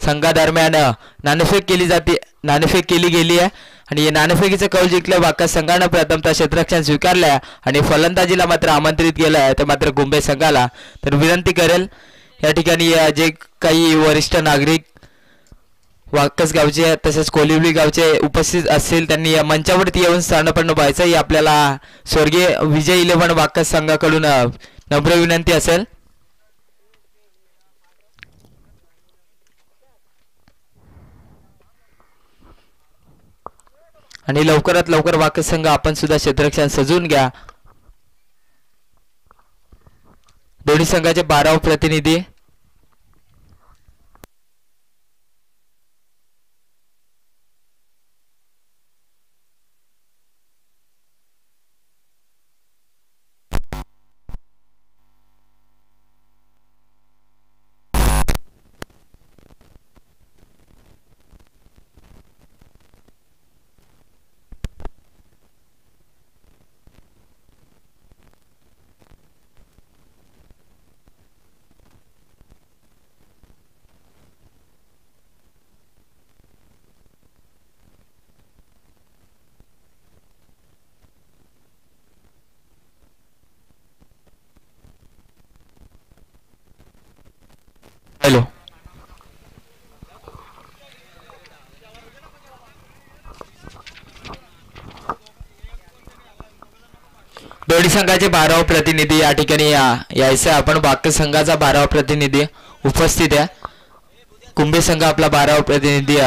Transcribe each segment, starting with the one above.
संघादरम्यान नाणेफेक केली गेली आहे आणि नाणेफेकीचा कौल जिंकल्या बाका संघानं प्रथमतः क्षेत्ररक्षण स्वीकारल्या आणि फलंदाजीला मात्र आमंत्रित केलं आहे ते मात्र कुंभे संघाला. तर विनंती करेल या ठिकाणी जे काही वरिष्ठ नागरिक वाकस गावचे तसेच कोलिवली गावचे उपस्थित असतील त्यांनी मंचावरती येऊन स्थानपन्न व्हायचं ही आपल्याला स्वर्गीय विजय 11 वाकस संघाकडून नम्र विनंती असेल. आणि लवकरात लवकर वाकस संघ आपण सुद्धा क्षेत्ररक्षण सजवून घ्या. दोन्ही संघाचे 12 प्रतिनिधी हॅलो दोन्ही संघाचे 12 प्रतिनिधी या ठिकाणी यायचं. आपण वाकस संघाचा 12 प्रतिनिधी उपस्थित आहे. कुंभे संघ आपला 12 प्रतिनिधी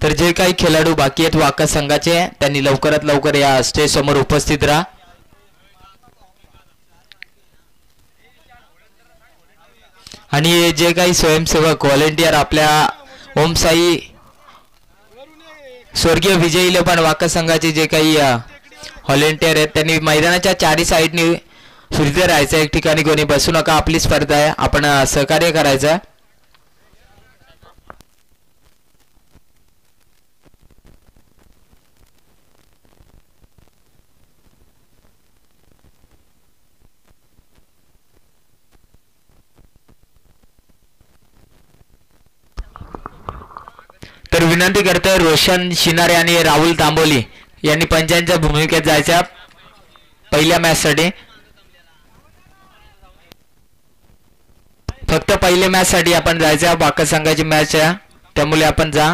तर जे काही खेळाडू बाकी आहेत वाकस संघाचे त्यांनी लवकरात लवकर या स्टेज समोर उपस्थित राहा. आणि जे काही स्वयंसेवक व्हॉलेंटियर आपल्या ओम साई स्वर्गीय विजय 11 वाकस संघाचे जे काही व्हॉलेंटियर आहेत त्यांनी मैदानाच्या चारी साईडनी फिरते राहायचं. एक ठिकाणी कोणी बसू नका. आपली स्पर्धा आहे. आपण सहकार्य करायचं. तर विनंती करतोय रोशन शिनारे आणि राहुल तांबोली यांनी पंचांच्या भूमिकेत जायच्या पहिल्या मॅच साठी. फक्त पहिल्या मॅच साठी आपण जायचं. वाकस संघाची मॅच आहे त्यामुळे आपण जा.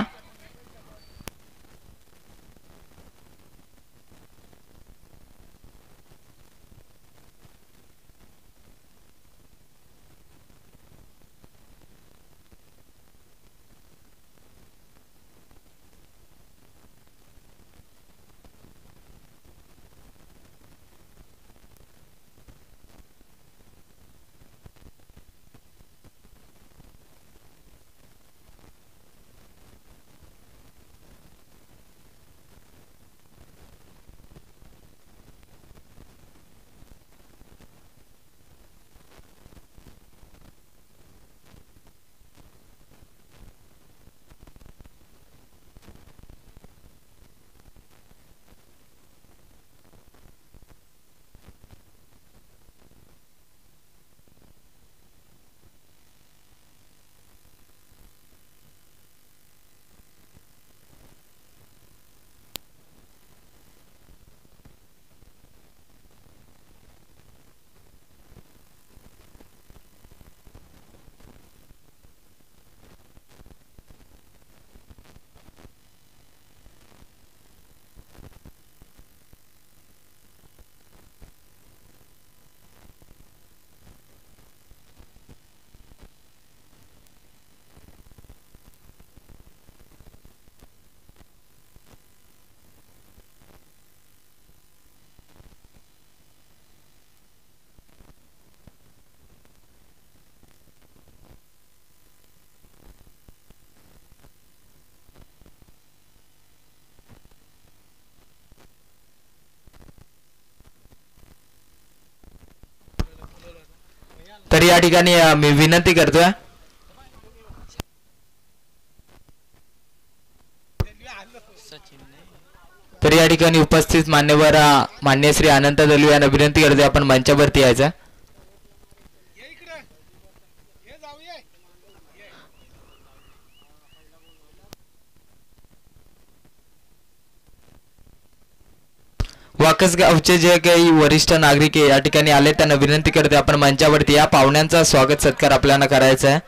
तर या ठिकाणी मी विनंती करतोय तर या ठिकाणी उपस्थित मान्यवर मान्य श्री अनंत दलवी यांना विनंती करतोय आपण मंचावरती यायचं. वाकस गावचे जे काही वरिष्ठ नागरिक या ठिकाणी आले त्यांना विनंती करते आपण मंचावरती या पाहुण्यांचा स्वागत सत्कार आपल्याला करायचा आहे.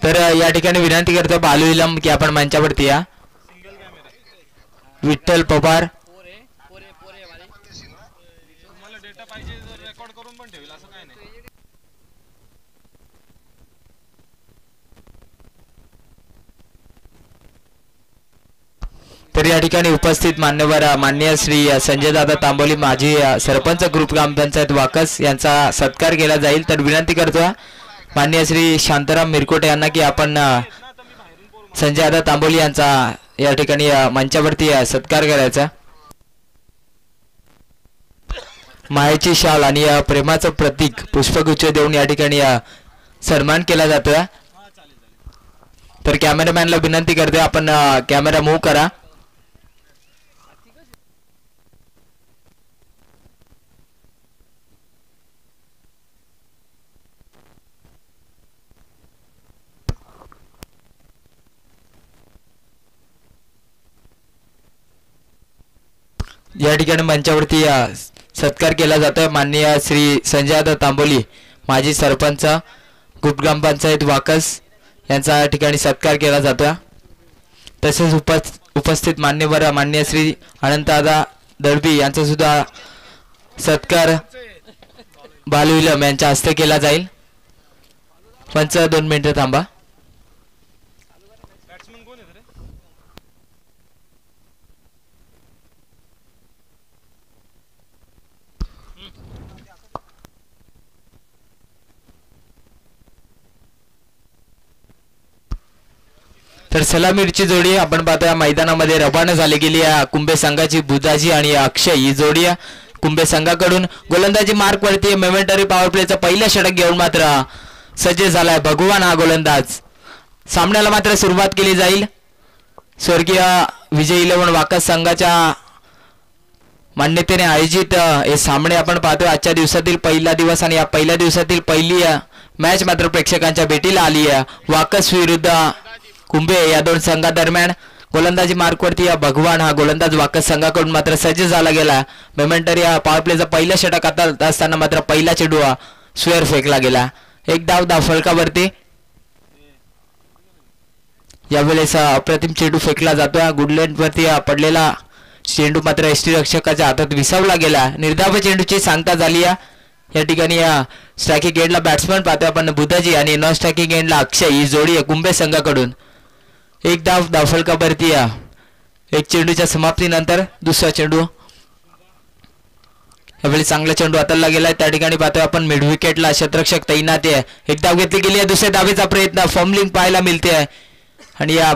तर या ठिकाणी विनंती करतो बालू इलम की आपण मंचावरती या. विठ्ठल पवार तर या ठिकाणी उपस्थित मान्यवर माननीय श्री संजय दादा तांबोली माजी सरपंच ग्रुप ग्रामपंचायत वाकस यांचा सत्कार केला जाईल. तर विनंती करतो माननीय श्री शांताराम मिरकोटे यांना की आपण संजय दादा तांबोली यांचा या ठिकाणी मंचावरती सत्कार करायचा. मायेची शाल आणि प्रेमाचं प्रतीक पुष्पगुच्छ देऊन या ठिकाणी सन्मान केला जातोय. तर कॅमेरामॅनला विनंती करते आपण कॅमेरा मूव्ह करा. या ठिकाणी मंचावरती सत्कार केला जातोय. माननीय श्री संजय तांबोली माजी सरपंच ग्रुप ग्रामपंचायत वाकस यांचा या ठिकाणी सत्कार केला जातोय. तसेच उपस्थित मान्यवर माननीय श्री अनंतदादा दळवी यांचा सुद्धा सत्कार बालू इलम यांच्या हस्ते केला जाईल. 2 मिनिटं थांबा. तर सलामीची जोडी आपण पाहतोय मैदानामध्ये रवाना झाली गेली आहे. कुंभे संघाची बुधाजी आणि अक्षय ही जोडी कुंभे संघाकडून गोलंदाजी मार्क वरती मोमेंटरी पॉवर प्लेचा पहिला षटक घेऊन मात्र सज्ज झालाय भगवान हा गोलंदाज. सामन्याला मात्र सुरुवात केली जाईल. स्वर्गीय विजय 11 वाकस संघाच्या मान्यतेने आयोजित हे सामने आपण पाहतोय. आजच्या दिवसातील पहिला दिवस आणि या पहिल्या दिवसातील पहिली मॅच मात्र प्रेक्षकांच्या भेटीला आली आहे. वाकस विरुद्ध कुंभे या दोन संघादरम्यान गोलंदाजी मार्कवरती या भगवान हा गोलंदाज वाकस संघाकडून मात्र सज्ज झाला गेला. मोमेंटरी या पॉवर प्लेचा पहिला षटक हातात असताना मात्र पहिला चेंडू स्क्वेअर फेकला गेला. एक धाव फलकावरती. यावेळेस अप्रतिम चेंडू फेकला जातो. गुडलँड वरती पडलेला चेंडू मात्र एसटी रक्षकाच्या हातात विसावला गेला. निर्धाव चेंडूची सांगता झाली. या ठिकाणी स्ट्रायकिंग एंडला बॅट्समन पाहतोय आपण बुधाजी आणि नॉन स्ट्रायकिंग एंडला अक्षय ही जोडी कुंभे संघाकडून. एक धाव फलकावरती. एक चेंडूच्या समाप्तीनंतर दुसरा चेंडू. यावेळी चांगला चेंडू हाताला गेलाय. त्या ठिकाणी पाहतोय आपण मिड विकेटला क्षेत्ररक्षक तैनात आहे. एक धाव घेतली गेली आहे. दुसऱ्या धावेचा प्रयत्न फॉर्मलिंग पाहायला मिळते आहे आणि या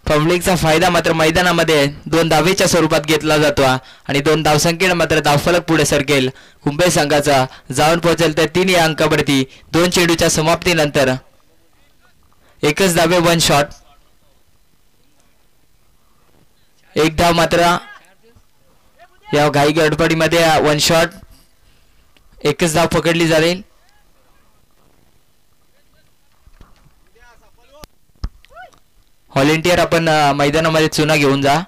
फॉर्मलिंगचा फायदा मात्र मैदानामध्ये 2 धावेच्या स्वरूपात घेतला जातो आणि 2 धावसंख्येने मात्र धावफलक पुढे सरकेल. कुंभे संघाचा जाऊन पोहोचेल तर 3 या अंकावरती 2 चेंडूच्या समाप्तीनंतर. एकच धावे 1 शॉट. एक धाव मात्र या घाई गडबडीमध्ये 1 शॉट. एकच धाव पकडली जाईल. व्हॉलेंटियर आपण मैदानामध्ये चुना घेऊन जा.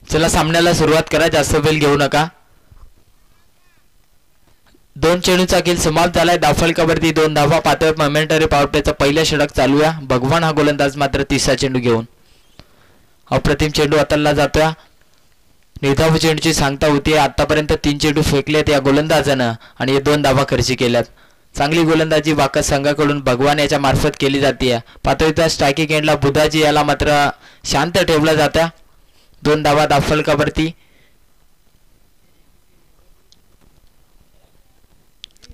चला सामन्याला सुरुवात करा, जास्त वेळ घेऊ नका. 2 चेंडूचा खेळ समाप्त झालाय. धावफलकावरती 2 धावा. पातळ मोमेंटरी पॉवर प्लेचा पहिला षटक चालू आहे. भगवान हा गोलंदाज मात्र तिसरा चेंडू घेऊन. अप्रतिम चेंडू हाताळला जातोय. निर्धाव चेंडूची सांगता होती. आतापर्यंत 3 चेंडू फेकलेत या गोलंदाजानं आणि 2 धावा खर्ची केल्यात. चांगली गोलंदाजी वाकस संघाकडून भगवान याच्या मार्फत केली जाते. पातळीच्या स्ट्रायकिंग एंडला बुधाजी याला मात्र शांत ठेवलं जातं. 2 धावा धावफलकावरती.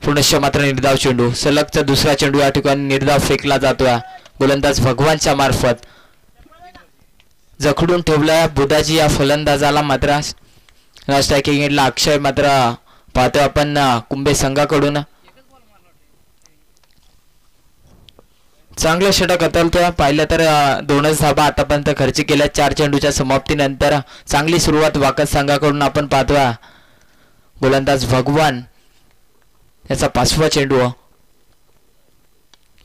पुनश्च मात्र निर्धाव चेंडू. सलगचा दुसरा चेंडू या ठिकाणी निर्धाव फेकला जातोय. गोलंदाज भगवानच्या मार्फत जखडून ठेवलाय बुधाजी या फलंदाजाला. मात्र स्ट्रायकिंग एंडला अक्षय मात्र पाहतोय आपण कुंभे संघाकडून. चांगलं षटक हाताळतोय. पाहिलं तर 2च धाबा आतापर्यंत खर्ची केल्या 4 चेंडूच्या समाप्तीनंतर. चांगली सुरुवात वाकस संघाकडून आपण पाहतोय. गोलंदाज भगवान याचा 5वा चेंडू.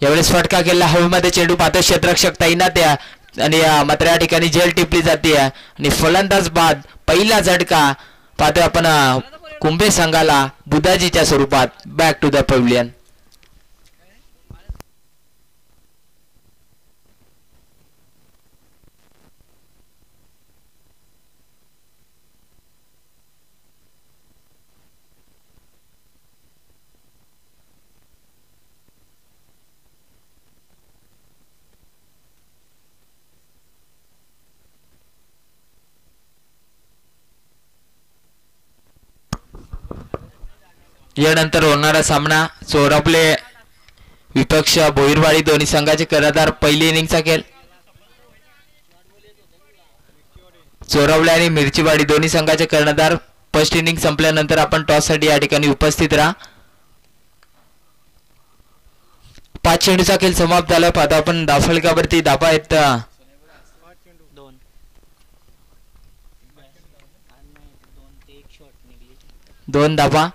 यावेळेस फटका केला हवेमध्ये चेंडू. पाहतोय क्षेत्ररक्षक तैनात आहे आणि मात्र या ठिकाणी झेल टिपली जाते आणि फलंदाज बाद पहिला झटका पाहतोय आपण कुंभे संघाला बुधाजीच्या स्वरूपात. Back to the pavilion. यानंतर होणारा सामना चोरपले विपक्ष भोईरवाडी दोन्ही संघाचे कर्णधार. पहिली इनिंगचा खेळ. चोरवले आणि मिरचीवाडी दोन्ही संघाचे कर्णधार. फर्स्ट इनिंग संपल्यानंतर आपण टॉस साठी या ठिकाणी उपस्थित राहा. 5 चेंडूचा खेळ समाप्त झाला. पाहतो आपण धावफलकावरती धाबा आहेत 2 धाबा.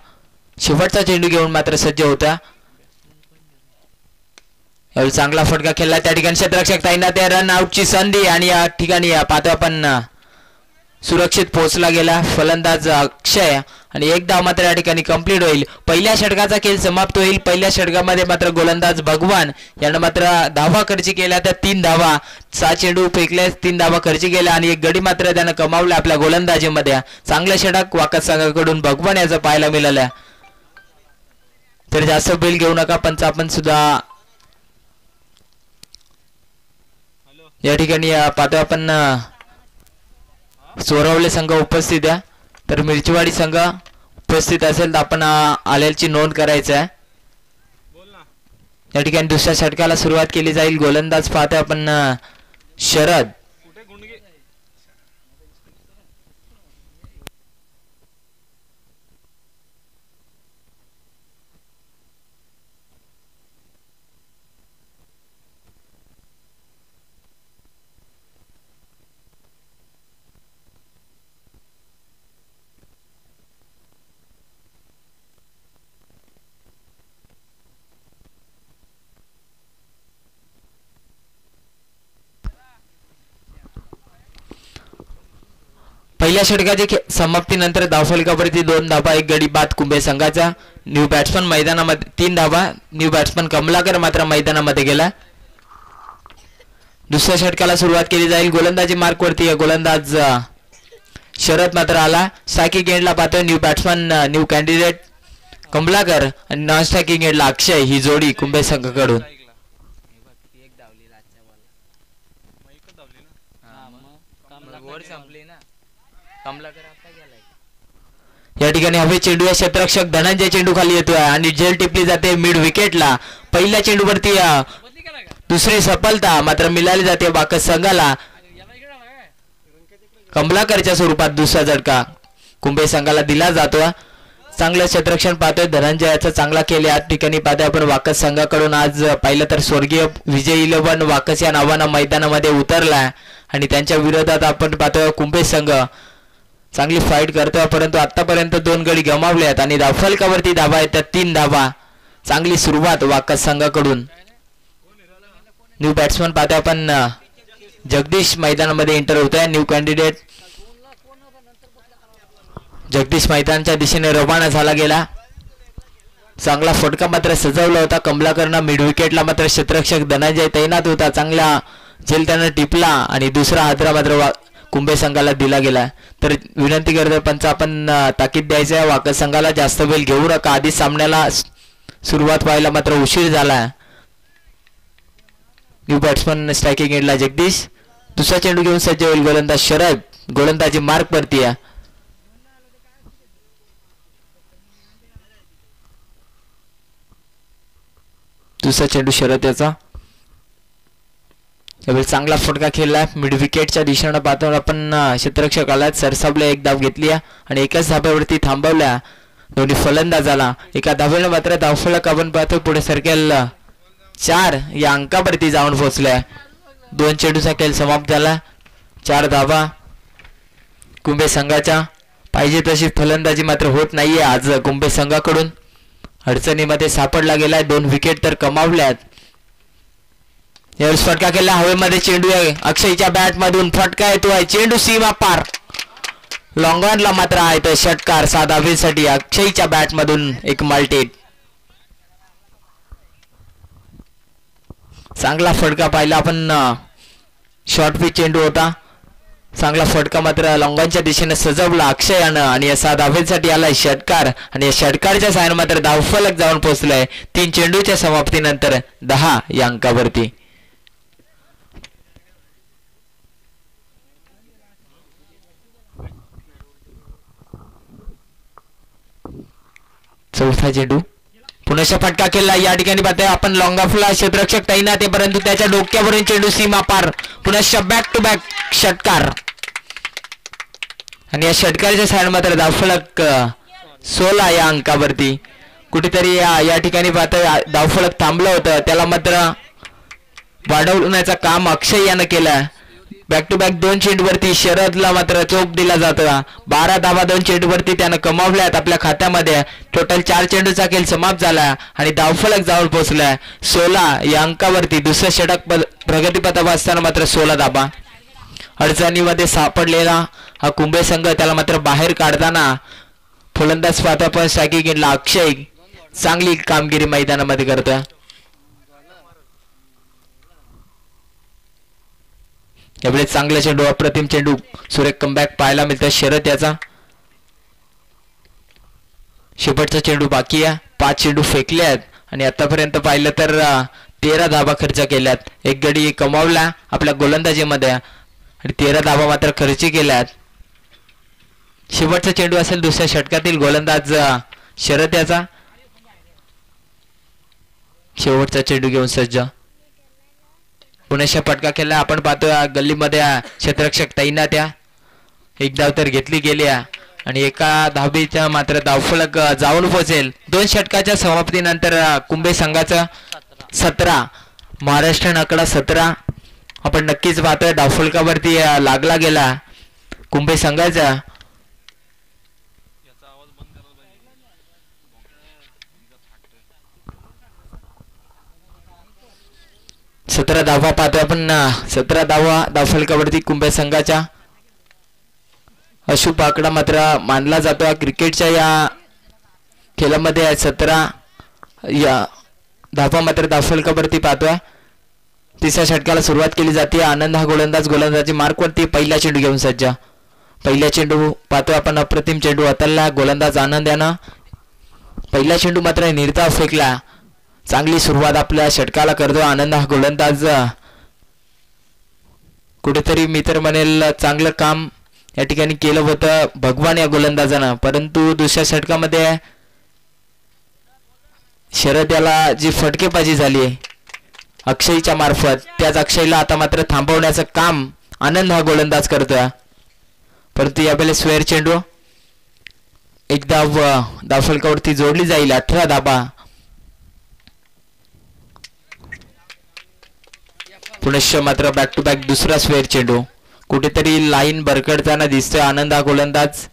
शेवटचा चेंडू घेऊन मात्र सज्ज होता. यावेळी चांगला फटका खेळला. त्या ठिकाणी क्षेत्ररक्षक तैनात. रन आउटची संधी आणि या ठिकाणी पाहतो आपण सुरक्षित पोहोचला गेला फलंदाज अक्षय आणि 1 धाव मात्र या ठिकाणी कंप्लीट होईल. पहिल्या षटकाचा खेळ समाप्त होईल. पहिल्या षटकामध्ये मात्र गोलंदाज भगवान यानं मात्र धावा खर्ची केल्या. त्या 3 धावा. 6 चेंडू फेकले, 3 धावा खर्ची केल्या आणि 1 गडी मात्र त्यानं कमावला आपल्या गोलंदाजीमध्ये. चांगलं षटक वाकस संघाकडून भगवान याचं पाहायला मिळालं. तर जास्त बेल घेऊ नका. पंच आपण सुद्धा या ठिकाणी पाहतो आपण चोरवले संघ उपस्थित आहे. तर मिरचीवाडी संघ उपस्थित असेल तर आपण आलेलची नोंद करायचं आहे. या ठिकाणी दुसऱ्या षटकाला सुरुवात केली जाईल. गोलंदाज पाहतो आपण शरद. पहिल्या षटकाच्या समाप्तीनंतर धावफलकावरती 2 धाबा 1 गडी बाद कुंभे संघाचा. न्यू बॅट्समन मैदानामध्ये 3 धाबा. न्यू बॅट्समन कमलाकर मात्र मैदानामध्ये गेला. दुसऱ्या षटकाला सुरुवात केली जाईल. गोलंदाजी मार्कवरती गोलंदाज शरद मात्र आला. स्ट्रायकिंग एंडला पाहतोय new batsman new candidate Kamalakar आणि नॉन स्ट्रायकिंग एंडला अक्षय. ही जोडी कुंभे संघाकडून. या ठिकाणी हवे चेंडू आहे. क्षेत्ररक्षक धनंजय चेंडू खाली येतोय आणि झेल टिपली जाते मिड विकेटला. पहिल्या चेंडूवरती दुसरी सफलता मात्र मिळाली जाते वाकस संघाला. कमलाकरच्या स्वरूपात दुसरा झटका कुंभे संघाला दिला जातो. चांगलं क्षेत्ररक्षण पाहतोय धनंजयाचा. चांगला केले या ठिकाणी पाहतोय आपण वाकस संघाकडून. आज पाहिलं तर स्वर्गीय विजय 11 वाकस या नावानं मैदानामध्ये उतरलाय आणि त्यांच्या विरोधात आपण पाहतोय कुंभे संघ चांगली फाईट करतोय. परंतु आतापर्यंत 2 गडी गमावले आहेत आणि धावफलकावरती धावा आहेत 3 धावा. चांगली सुरुवात वाकस संघाकडून. न्यू बॅट्समन पाहतोय आपण जगदीश मैदानामध्ये एंटर होत आहे. न्यू कॅन्डिडेट जगदीश मैदानाच्या दिशेने रवाना झाला गेला. चांगला फटका मात्र सजवला होता कमलाकरनं. मिड विकेटला मात्र क्षेत्ररक्षक धनंजय तैनात होता. चांगला झेल त्यानं टिपला आणि दुसरा हादरा मात्र कुंभे संघाला दिला गेला. तर विनंती करतोय पंच आपण ताकीद द्यायचं आहे. वाकस संघाला जास्त वेळ घेऊ नका. आधी सामन्याला सुरुवात व्हायला मात्र उशीर झाला. न्यू बॅट्समन स्ट्रायकिंग एंडला जगदीश. दुसरा चेंडू घेऊन सज्ज होईल गोलंदाज शरद. गोलंदाजी मार्क वरती आहे. दुसरा चेंडू शरद याचा. यावेळी चांगला फटका खेळला मिड विकेटच्या दिशेनं पाहतो आपण. क्षेत्ररक्षकाला सरसाबले एक धाव घेतली आणि एकाच धाब्यावरती थांबवल्या दोन्ही फलंदाजाला. एका धावेनं मात्र धावफलक आपण पाहतो पुढे सरकेल 4 या अंकावरती जाऊन पोहोचल्या. 2 चेंडूचा खेळ समाप्त झाला. 4 धावा कुंभे संघाच्या. पाहिजे तशी फलंदाजी मात्र होत नाहीये आज कुंभे संघाकडून. अडचणीमध्ये सापडला गेलाय. 2 विकेट तर कमावल्यात. यावेळेस फटका केला हवेमध्ये. चेंडू आहे अक्षयच्या बॅट मधून. फटका येतोय. चेंडू सीमा पार. लॉंगॉनला मात्र आहे तर षटकार 7 धावेसाठी अक्षयच्या बॅट मधून एक माल्टेड. चांगला फटका पाहिला आपण. शॉर्ट पिच चेंडू होता. चांगला फटका मात्र लॉंगॉनच्या दिशेने सजवला अक्षयानं आणि या 7 धावेसाठी आला षटकार. आणि या षटकारच्या साहाय्याने मात्र धावफलक जाऊन पोहोचलाय 3 चेंडूच्या समाप्तीनंतर 10 या अंकावरती. चौथा चेंडू पुनश्च फटका केला. या ठिकाणी पाहतोय आपण लॉंगाफला क्षेत्ररक्षक तैनात आहे परंतु त्याच्या डोक्यावरून चेंडू सीमा पार. पुनश्च बॅक टू बॅक षटकार आणि या षटकारच्या साइड मात्र धावफलक 16 या अंकावरती. कुठेतरी या ठिकाणी पाहतोय धावफलक थांबलं होतं त्याला मात्र वाढवण्याचं काम अक्षय यानं केलं. बॅक टू बॅक 2 चेंडूवरती शरदला मात्र चोप दिला जातो. 12 धावा 2 चेंडूवरती त्यानं कमावल्यात आपल्या खात्यामध्ये. टोटल 4 चेंडूचा खेळ समाप्त झाला आणि धावफलक जाऊन पोहोचलाय 16 या अंकावरती. दुसरं षटक प्रगतीपथावर असताना मात्र 16 धावा. अडचणीमध्ये सापडलेला हा कुंभे संघ त्याला मात्र बाहेर काढताना फलंदाज पाहता पण स्ट्रायकिंग एंडला अक्षय चांगली कामगिरी मैदानामध्ये करतोय. यावेळी चांगला चेंडू अप्रतिम चेंडू सुरेख कमबॅक पाहायला मिळतं शरद याचा. शेवटचा चेंडू बाकी आहे. 5 चेंडू फेकले आहेत आणि आतापर्यंत पाहिलं तर 13 धावा खर्च केल्यात. एक गडी कमावला आपल्या गोलंदाजीमध्ये आणि 13 धावा मात्र खर्ची केल्यात. शेवटचा चेंडू असेल दुसऱ्या षटकातील गोलंदाज शरद याचा. शेवटचा चेंडू घेऊन सज्ज. पुण्याच्या फटका केला आपण पाहतोय गल्लीमध्ये क्षेत्ररक्षक तैनात या. एक धाव तर घेतली गेली आणि एका धाबीच्या मात्र धावफलक जाऊन पोहोचेल. 2 षटकाच्या समाप्तीनंतर कुंभे संघाचं 17 महाराष्ट्र आकडा 17 आपण नक्कीच पाहतोय. धावफलकावरती लागला गेला कुंभे संघाचा. सतरा धावा पाहतोय आपण. 17 धावा धावफलकावरती कुंभे संघाच्या. अशुभ आकडा मात्र मानला जातो क्रिकेटच्या या खेळामध्ये. 17 या धावा मात्र धावफलकावरती पाहतोय. तिसऱ्या षटकाला सुरुवात केली जाते. आनंद हा गोलंदाज गोलंदाजी मार्कवरती. पहिला चेंडू घेऊन सज्ज. पहिला चेंडू पाहतोय आपण अप्रतिम चेंडू हाताळला गोलंदाज आनंद यानं. पहिला चेंडू मात्र निर्धाव फेकला. चांगली सुरुवात आपल्या षटकाला करतो आनंद हा गोलंदाज. कुठेतरी मी तर म्हणेल चांगलं काम या ठिकाणी केलं होतं भगवान या गोलंदाजानं. परंतु दुसऱ्या षटकामध्ये शरद याला जी फटकेबाजी झाली अक्षयच्या मार्फत त्याच अक्षयला आता मात्र थांबवण्याचं काम आनंद हा गोलंदाज करतोय. परंतु यावेळेस स्क्वेअर चेंडू एक धाव धावफलकावरती जोडली जाईल. 18 धावा. पुनश्च मात्र बॅक टू बॅक दुसरा स्क्वेअर चेंडू. कुठेतरी लाईन बरकडताना दिसतोय आनंद हा गोलंदाज.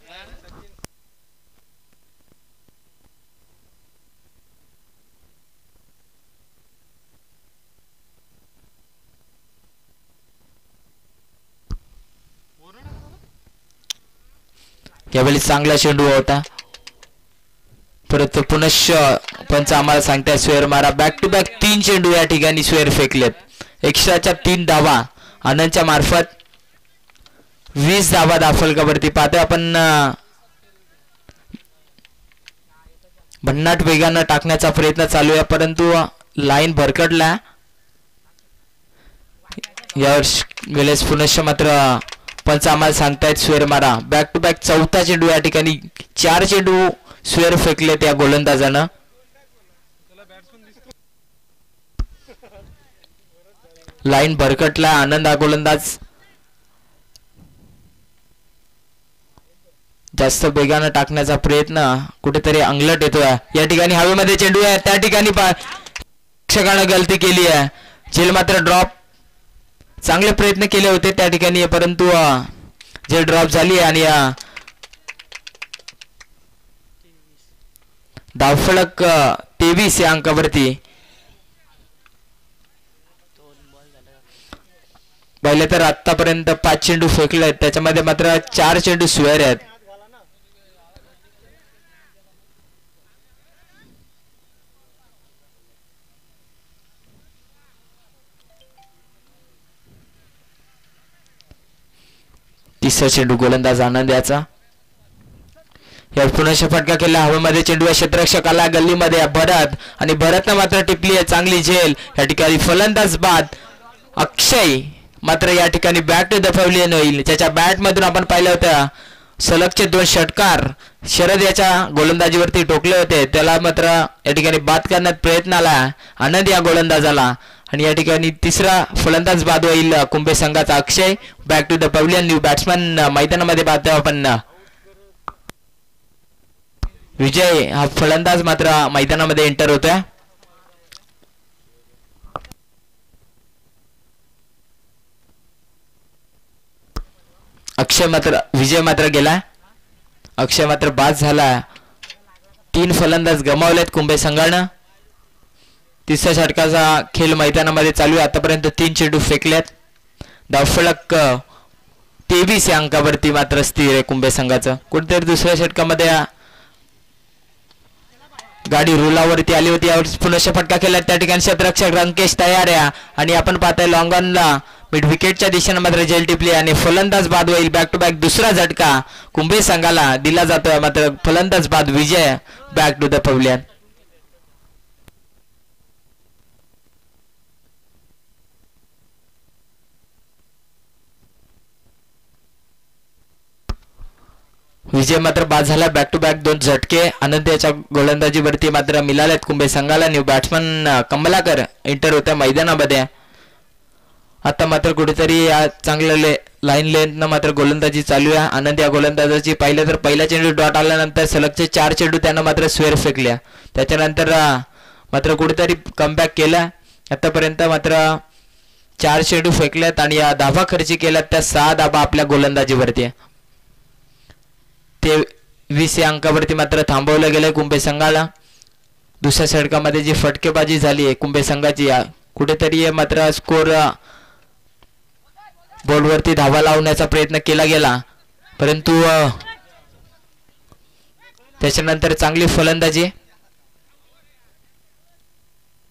यावेळी चांगला चेंडू होता, परत पुनश्च पंच आम्हाला सांगताय स्वेअर मारा. बॅक टू बॅक 3 चेंडू या ठिकाणी स्वेअर फेकलेत. एक्स्ट्राच्या 3 धावा आनंदच्या मार्फत 20 धावा दाफलकावरती. पाहतोय आपण भन्नाट वेगानं टाकण्याचा प्रयत्न चालू आहे, परंतु लाईन भरकटला. यावेळेस पुनश्च मात्र पंच आम्हाला सांगतायत स्वेअर मारा. बॅक टू बॅक 4था चेंडू या ठिकाणी 4 चेंडू स्वेअर फेकले त्या गोलंदाजानं. लाईन भरकटला. आनंद हा गोलंदाज जास्त वेगानं टाकण्याचा प्रयत्न कुठेतरी अंगलट येतोय. या ठिकाणी हवेमध्ये चेंडू आहे, त्या ठिकाणी प्रेक्षकानं गलती केली आहे. झेल मात्र ड्रॉप. चांगले प्रयत्न केले होते त्या ठिकाणी, परंतु झेल ड्रॉप झाली आणि धावफलक 23 या अंकावरती. पहिले तर आतापर्यंत 5 चेंडू फेकले आहेत, त्याच्यामध्ये मात्र 4 चेंडू स्वेअर आहेत. तिसरा चेंडू गोलंदाज आनंद याचा. या पुनश्च फटका केला. हवेमध्ये चेंडू क्षेत्ररक्षकाला गल्लीमध्ये भरत आणि भरतनं मात्र टिपली आहे चांगली झेल. या ठिकाणी फलंदाज बाद अक्षय मात्र या ठिकाणी बॅट टू द पॅव्हलियन होईल. त्याच्या बॅट मधून आपण पाहिलं होतं सलगचे 2 षटकार शरद याच्या गोलंदाजीवरती टोकले होते, त्याला मात्र या ठिकाणी बाद करण्यात प्रयत्न आला आनंद या गोलंदाजाला. आणि या ठिकाणी तिसरा फलंदाज बाद होईल कुंभे संघाचा Akshay. Back to the pavilion. New batsman मैदानामध्ये पाहतोय आपण. विजय हा फलंदाज मात्र मैदानामध्ये एंटर होतोय. अक्षय मात्र विजय मात्र गेला. अक्षय मात्र बाद झाला. 3 फलंदाज गमावलेत कुंभे संघानं. तिसऱ्या षटकाचा खेळ मैदानामध्ये चालू आहे. आतापर्यंत 3 चेंडू फेकलेत. धावफलक 23 या अंकावरती मात्र स्थिर आहे कुंभे संघाचं. कुठेतरी दुसऱ्या षटकामध्ये गाडी रुलावरती आली होती. यावर पुनश्च फटका केला. त्या ठिकाणी क्षेत्ररक्षक रंकेश तयार आहे आणि आपण पाहतोय लॉंग ऑनला मिड विकेटच्या दिशेने मात्र झेल टिपली आणि फलंदाज बाद होईल. बॅक टू बॅक दुसरा झटका कुंभे संघाला दिला जातोय. मात्र फलंदाज बाद विजय बॅक टू द पॅव्हलियन. विजय मात्र बाद झाला. बॅक टू बॅक 2 झटके आनंद याच्या गोलंदाजीवरती मात्र मिळालेत कुंभे संघाला. न्यू बॅट्समन कमलाकर एंटर होत्या मैदानामध्ये. आता मात्र कुठेतरी या चांगल्या लाईन लेंथनं मात्र गोलंदाजी चालू आहे. आनंद या गोलंदाजाची पाहिलं तर पहिला चेंडू डॉट आल्यानंतर सलगचे 4 चेंडू त्यानं मात्र स्वेअर फेकल्या. त्याच्यानंतर मात्र कुठेतरी कमबॅक केला. आतापर्यंत मात्र 4 चेंडू फेकल्यात आणि या धावा खर्ची केल्यात त्या 6 धावा आपल्या गोलंदाजीवरती. ते 20 या अंकावरती मात्र थांबवलं गेलं कुंभे संघाला. दुसऱ्या षटकामध्ये जी फटकेबाजी झाली आहे कुंभे संघाची, कुठेतरी मात्र स्कोर बोर्डवरती धावा लावण्याचा प्रयत्न केला गेला, परंतु त्याच्यानंतर चांगली फलंदाजी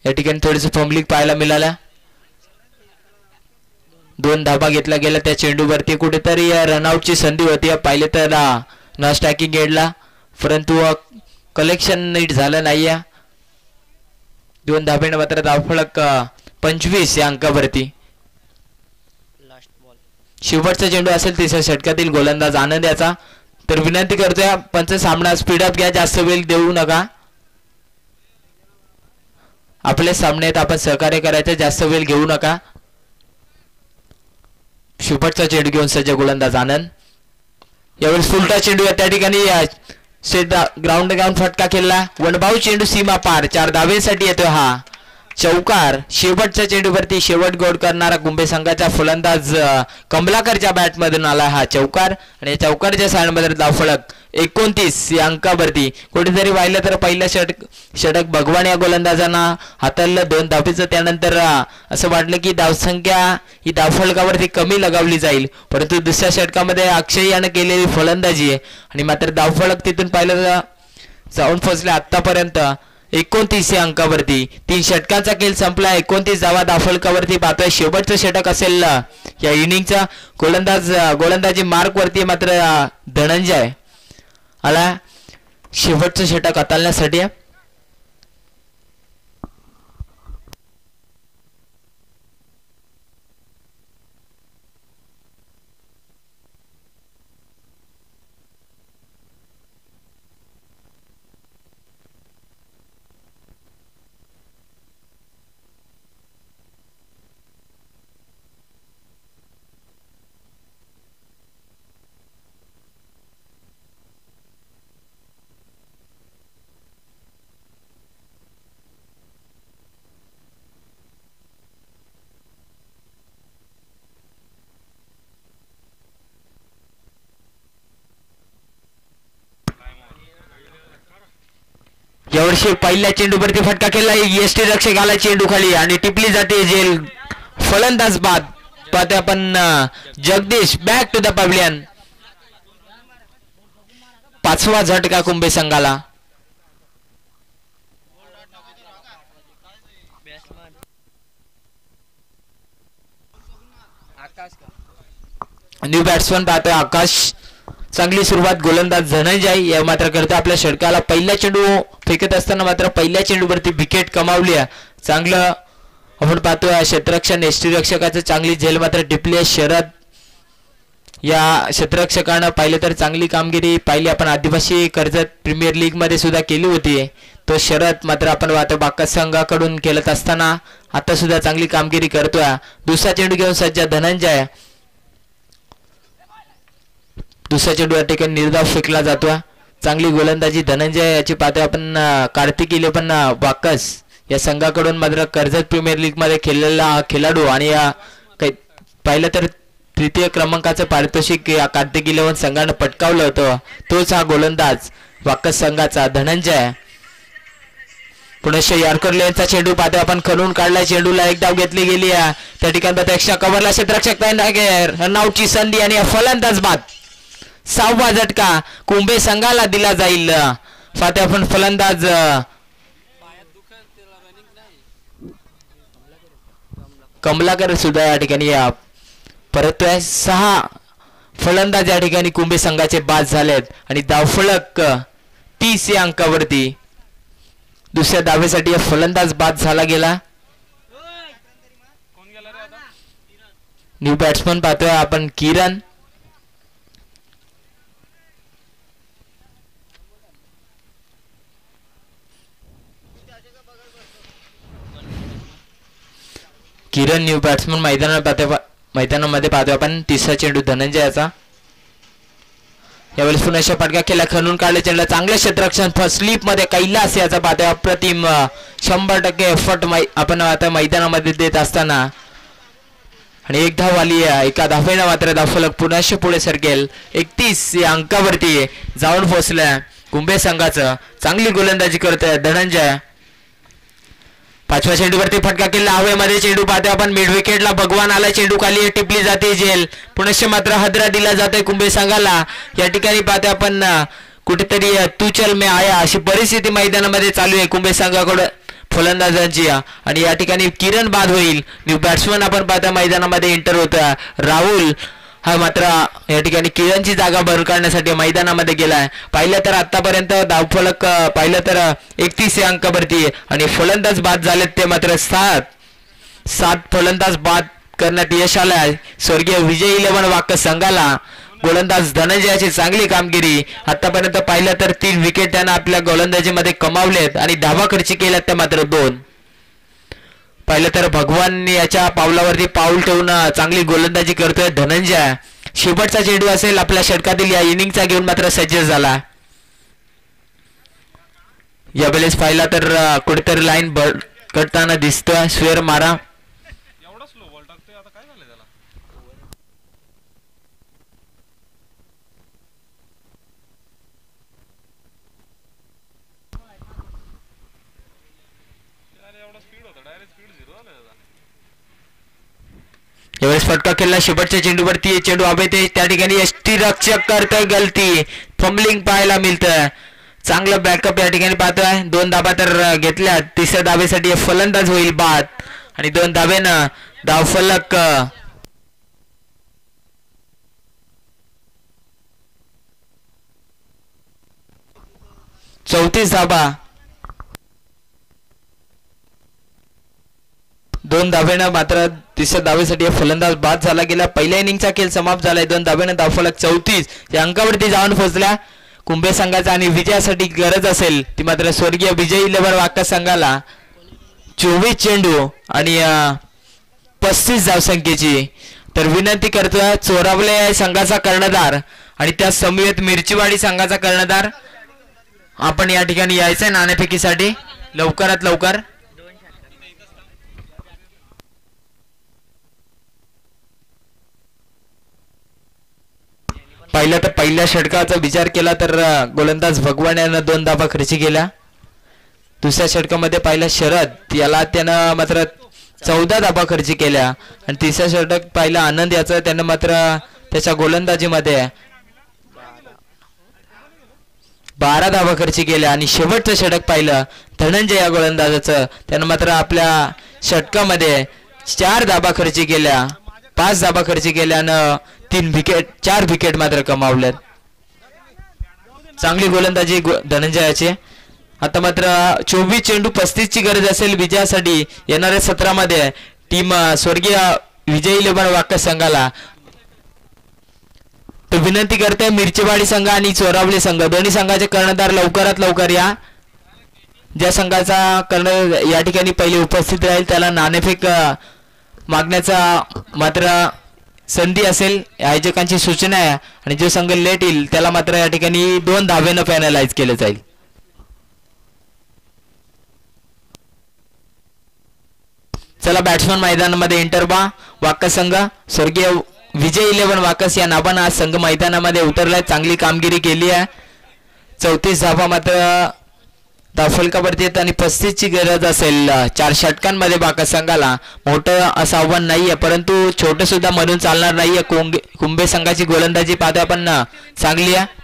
या ठिकाणी थोडीशी फंबलिंग पाहायला मिळाल्या. 2 धावा घेतल्या गेल्या त्या चेंडूवरती. कुठेतरी रनआउटची संधी होती पाहिले तर न स्टॅकिंग एडला, परंतु कलेक्शन नीट झालं नाहीये. 2 धाब्याने मात्र धावफलक 25 या अंकावरती. शेवटचा चेंडू असेल तिसऱ्या षटकातील गोलंदाज आनंद याचा. तर विनंती करतोय पंच सामना स्पीडअप घ्या, जास्त वेळ देऊ नका. आपल्या सामन्यात आपण सहकार्य करायचं, जास्त वेळ घेऊ नका. शेवटचा चेंडू घेऊन सज्ज गोलंदाज आनंद. यावेळी फुलटा चेंडू त्या ठिकाणी ग्राउंड फटका केला. वनभाऊ चेंडू सीमा पार 4 धावेसाठी येतोय. हा चौकार. शेवटच्या चेंडूवरती शेवट गोड करणारा कुंभे संघाचा फलंदाज कमलाकरच्या बॅटमधून आला हा चौकार आणि चौकारच्या साइडमध्ये धावफलक 29 या अंकावरती. कुठेतरी पाहिलं तर पहिलं षटक भगवान या गोलंदाजांना हाताळलं 2 धावेचं. त्यानंतर असं वाटलं की धावसंख्या ही धावफलकावरती कमी लगावली जाईल, परंतु दुसऱ्या षटकामध्ये अक्षय यानं केलेली फलंदाजी आहे आणि मात्र धावफलक तिथून पाहिलं तर जाऊन पोहोचले आतापर्यंत 29 या अंकावरती. 3 षटकांचा खेळ संपला. 29 धावा धावफलकावरती पाहतोय. शेवटचं षटक असेल या इनिंगचा. गोलंदाजी मार्क वरती मात्र धनंजय आला शेवटचं षटक हाताळण्यासाठी. यावर्षी पहिल्या चेंडूवरती फटका केला. यष्टी रक्षक आला चेंडू खाली आणि टिपली जाते जेल. फलंदाज बाद पाहते आपण Jagdish back to the pavilion. 5वा झटका कुंभे संघाला. न्यू बॅट्समन पाहतोय आकाश. चांगली सुरुवात गोलंदाज धनंजय या मात्र करते आपल्या षटकाला. पहिला चेंडू फेकत असताना मात्र पहिल्या चेंडूवरती विकेट कमावली आहे. चांगलं आपण पाहतोय क्षेत्ररक्षण यष्टीरक्षकाचं चांगली झेल मात्र टिपली आहे. शरद या क्षेत्ररक्षकानं पाहिलं तर चांगली कामगिरी पाहिली आपण आदिवासी कर्जत प्रीमियर लीग मध्ये सुद्धा केली होती. तो शरद मात्र आपण पाहतो बाकास संघाकडून खेळत असताना आता सुद्धा चांगली कामगिरी करतोय. दुसरा चेंडू घेऊन सज्ज धनंजय. दुसऱ्या चेंडू या ठिकाणी निर्धाव फेकला जातोय. चांगली गोलंदाजी धनंजय याची पाहतोय आपण. कार्तिक इले पण बाकस या संघाकडून मात्र कर्जत प्रीमियर लीग मध्ये खेळलेला खेळाडू आणि या पाहिलं तर 3य क्रमांकाचं पारितोषिक या कार्तिक 11 संघानं पटकावलं होतं. तोच हा गोलंदाज बाकस संघाचा धनंजय. पुनश्च यॉर्कर लेनचा चेंडू पाहतोय आपण. खणून काढला चेंडूला एक धाव घेतली गेली आहे. त्या ठिकाणी प्रत्यक्ष कव्हरला क्षेत्ररक्षक रनआउटची संधी आणि फलंदाज बाद. 6वा झटका कुंभे संघाला दिला जाईल. पाहतोय आपण फलंदाज कमलाकर सुद्धा या ठिकाणी परतोय. 6 फलंदाज या ठिकाणी कुंभे संघाचे बाद झालेत आणि धावफलक 30 या अंकावरती. दुसऱ्या धावेसाठी फलंदाज बाद झाला गेला. न्यू बॅट्समन पाहतोय आपण किरण. किरण न्यू बॅट्समन मैदानामध्ये पाहतोय आपण. 3रा चेंडू धनंजयाचा. यावेळेस पुन्हा फटका केला. खणून काढले चेंडूला चांगलं क्षेत्ररक्षण फर्स्ट स्लीप मध्ये कैलास याचा पाहतोय. अप्रतिम 100% एफर्ट आपण आता मैदानामध्ये देत असताना आणि एक धाव आली आहे. एका धावेनं मात्र धावफलक पुन्हा पुढे सरकेल. 31 या अंकावरती जाऊन पोहोचल्या कुंभे संघाचं. चांगली गोलंदाजी करतोय धनंजय. 5व्या चेंडूवरती फटका केला हवेमध्ये. चेंडू पाहतोय आपण मिड विकेटला. भगवान आला चेंडू खाली. टिपली जाते जेल. पुनश्च मात्र हदरा दिला जातोय कुंभे संघाला. या ठिकाणी पाहतोय आपण कुठेतरी तू चल में आया अशी परिस्थिती मैदानामध्ये चालू आहे कुंभे संघाकडून फलंदाजांची. आणि या ठिकाणी किरण बाद होईल. न्यू बॅट्समन आपण पाहता मैदानामध्ये एंटर होता. राहुल हा मात्र या ठिकाणी किरणची जागा भरून काढण्यासाठी मैदानामध्ये गेलाय. पाहिलं तर आतापर्यंत धावफलक पाहिलं तर 31 या अंकावरती आणि फलंदाज बाद झालेत ते मात्र 7 फलंदाज बाद करण्यात यश आलंय स्वर्गीय विजय 11 वाकस संघाला. गोलंदाज धनंजयाची चांगली कामगिरी. आतापर्यंत पाहिलं तर 3 विकेट त्यानं आपल्या गोलंदाजीमध्ये कमावलेत आणि धावा खर्ची केल्यात त्या मात्र 2. पाहिलं तर भगवान याच्या पावलावरती पाऊल ठेवून चांगली गोलंदाजी करतोय धनंजय. शेवटचा चेंडू असेल आपल्या षटकातील या इनिंगचा घेऊन मात्र सज्ज झाला. यावेळेस पाहिला तर कुठेतरी लाईन करताना दिसतोय स्वेर मारा. एवढा स्लो बॉल टाकतोय आता काय झालं त्याला. यार एवढा स्पीड होता डायरेक्ट स्पीड 0 झाला त्याचा. यावेळेस फटका खेळला शेवटच्या चेंडूवरती. चेंडू हवे ते त्या ठिकाणी यष्टी रक्षक करतोय गलती. फंबलिंग पाहायला मिळतंय. चांगलं बॅकअप या ठिकाणी पाहतोय. 2 धाबा तर घेतल्या. तिसऱ्या धाबेसाठी फलंदाज होईल बाद आणि 2 धाब्यानं धावफलक. 34 धाबा. 2 धाब्यानं मात्र तिसऱ्या धावेसाठी फलंदाज बाद झाला गेला. पहिल्या इनिंगचा खेळ समाप्त झालाय. 2 धाब्यानं धावफलक 34 या अंकावरती जाऊन पोहोचल्या. कुंभे संघाचा आणि विजयासाठी गरज असेल ती मात्र स्वर्गीय विजय 11 वाका संघाला 24 चेंडू आणि 35 धावसंख्येची. तर विनंती करतोय चोरावले संघाचा कर्णधार आणि त्या समवेत मिरचीवाडी संघाचा कर्णधार, आपण या ठिकाणी यायचंय नाणेफेकीसाठी लवकरात लवकर. पहिल्या षटकाचा विचार केला तर गोलंदाज भगवान यानं 2 धाबा खर्ची केल्या. दुसऱ्या षटकामध्ये पाहिला शरद याला त्यानं मात्र 14 धाबा खर्ची केल्या आणि तिसऱ्या षटक पाहिला आनंद याचं त्यानं मात्र त्याच्या गोलंदाजीमध्ये 12 धाबा खर्ची केल्या आणि शेवटचं षटक पाहिलं धनंजय या गोलंदाजाचं त्यानं मात्र आपल्या षटकामध्ये 4 धाबा खर्ची केल्या, 5 धाबा खर्ची केल्यानं 4 विकेट मात्र कमावल्यात. चांगली गोलंदाजी धनंजयाची. आता मात्र 24 चेंडू 35 ची गरज असेल विजयासाठी येणाऱ्या सत्रामध्ये टीम स्वर्गीय विजय 11 वाका संघाला. तर विनंती करते मिरचीवाडी संघ आणि चोरावली संघ दोन्ही संघाचे कर्णधार लवकरात लवकर या. ज्या संघाचा कर्णधार या ठिकाणी पहिले उपस्थित राहील त्याला नाणेफेक मागण्याचा मात्र संधी असेल. आयोजकांची सूचना आहे आणि जो संघ लेट येईल त्याला मात्र या ठिकाणी 2 धाब्यानं पॅनलाइज केलं जाईल. चला बॅट्समन मैदानामध्ये एंटर बा. वाका संघ स्वर्गीय विजय 11 वाकस या नावानं आज संघ मैदानामध्ये उतरलाय. चांगली कामगिरी केली आहे. 34 धाबा मात्र धावफलकावरती येत आणि 35 ची गरज असेल 4 षटकांमध्ये बाका संघाला. मोठं असं आव्हान नाहीये परंतु छोटं सुद्धा म्हणून चालणार नाहीये. कुंभे संघाची गोलंदाजी पाहतोय आपण चांगली आहे.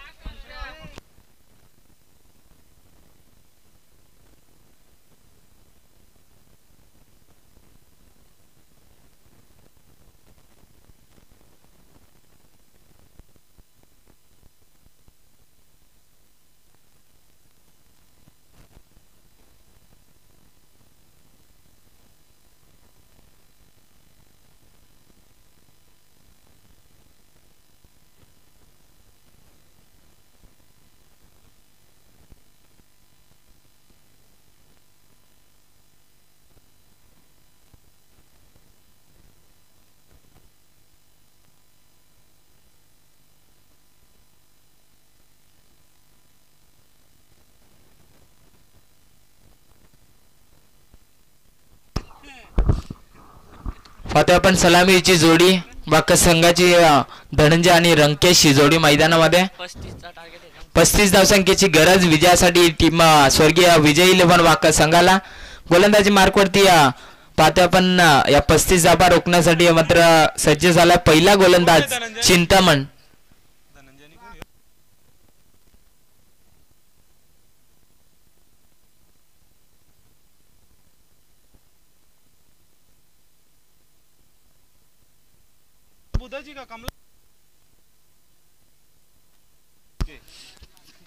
पाहतोय आपण सलामीची जोडी बाका संघाची धनंजय आणि रंकेश ही जोडी मैदानामध्ये. 35 धावसंख्येची गरज विजयासाठी टीम स्वर्गीय विजय 11 वाका संघाला. गोलंदाजी मार्कवरती पाहतोय आपण या 35 धाबा रोखण्यासाठी मात्र सज्ज झाला पहिला गोलंदाज चिंतामण.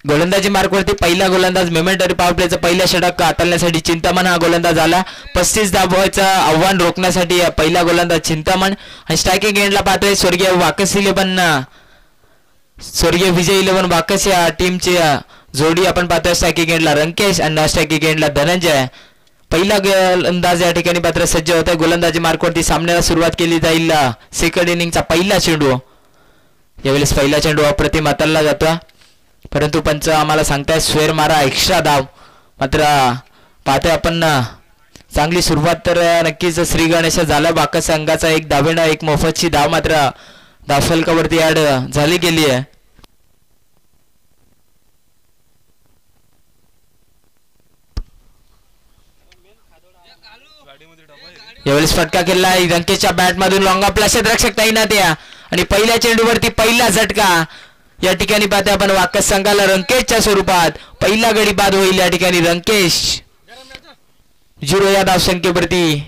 गोलंदाजी मार्कवरती पहिला गोलंदाज मेमेंटरी पॉवर प्लेचा पहिल्या षटक हाताळण्यासाठी चिंतामण हा गोलंदाज आला. 35 धाबांचं आव्हान रोखण्यासाठी पहिला गोलंदाज चिंतामण आणि स्ट्रायकिंग एंडला पाहतोय स्वर्गीय वाकस 11 स्वर्गीय विजय 11 वाकस या टीमची जोडी आपण पाहतोय. स्ट्रायकिंग एंडला रंकेश आणि स्ट्रायकिंग एंडला धनंजय. पहिला गोलंदाज या ठिकाणी मात्र सज्ज होत आहे. गोलंदाजी मार्कवरती सामन्याला सुरुवात केली जाईल. सेकंड इनिंगचा पहिला चेंडू यावेळेस पहिला चेंडू अप्रतिम हाताळला जातो परंतु पंच आम्हाला सांगताय स्वेर मारा एक्स्ट्रा धाव. मात्र पाहतोय आपण चांगली सुरुवात तर नक्कीच श्री गणेश झाला. बाका संघाचा एक धावेनं एक मोफतची धाव मात्र धावफलकावरती ऍड झाली गेली आहे. गाडीमध्ये डबा आहे रे. यावेळेस फटका केला रंकेशच्या बॅट मधून लॉंग ऑफ क्षेत्ररक्षक तैनात या आणि पहिल्या चेंडूवरती पहिला झटका. या ठिकाणी पाहते आपण वाकस संघाला रंकेशच्या स्वरूपात पहिला गडी बाद होईल. या ठिकाणी रंकेश 0 या धावसंख्येवरती.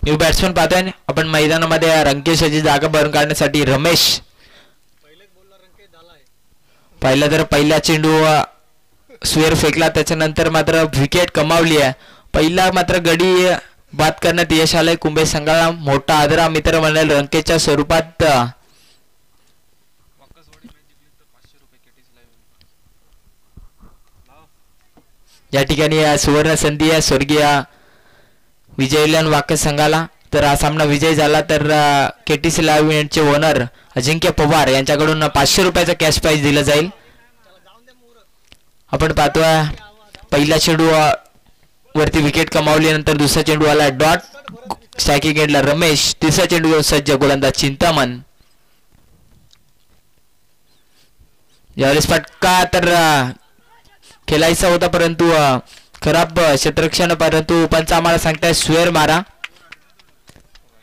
न्यू बॅट्समन पाहतोय आपण मैदानामध्ये. रंकेशची जागा भरून काढण्यासाठी रमेश. पहिला तर पहिला चेंडू स्वेअर फेकला त्याच्यानंतर मात्र विकेट कमावली आहे. पहिला मात्र गडी बाद करण्यात यश आलंय कुंभे संघाला. मोठा आदरा मित्र म्हणाल रंकेशच्या स्वरूपात. वाकसवाडी मॅच जिंकली तर 500 रुपये केटीसी लाईव्ह. या ठिकाणी सुवर्ण संधी आहे स्वर्गीय विजयलन वाकस संघाला. तर हा सामना विजय झाला तर केटीसी लाईव्ह इव्हेंटचे ओनर अजिंक्य पवार यांच्याकडून 500 रुपयाचं कॅश प्राइज दिलं जाईल. आपण पाहतोय पहिला चेंडू वरती विकेट कमावल्यानंतर दुसरा चेंडू आला डॉट. स्ट्रायकिंग एंडला रमेश. तिसरा चेंडू सज्ज गोलंदाज चिंतामण. यावेळेस फटका तर खेळायचा होता परंतु खराब क्षेत्ररक्षण. परंतु पंच आम्हाला सांगताय स्वेअर मारा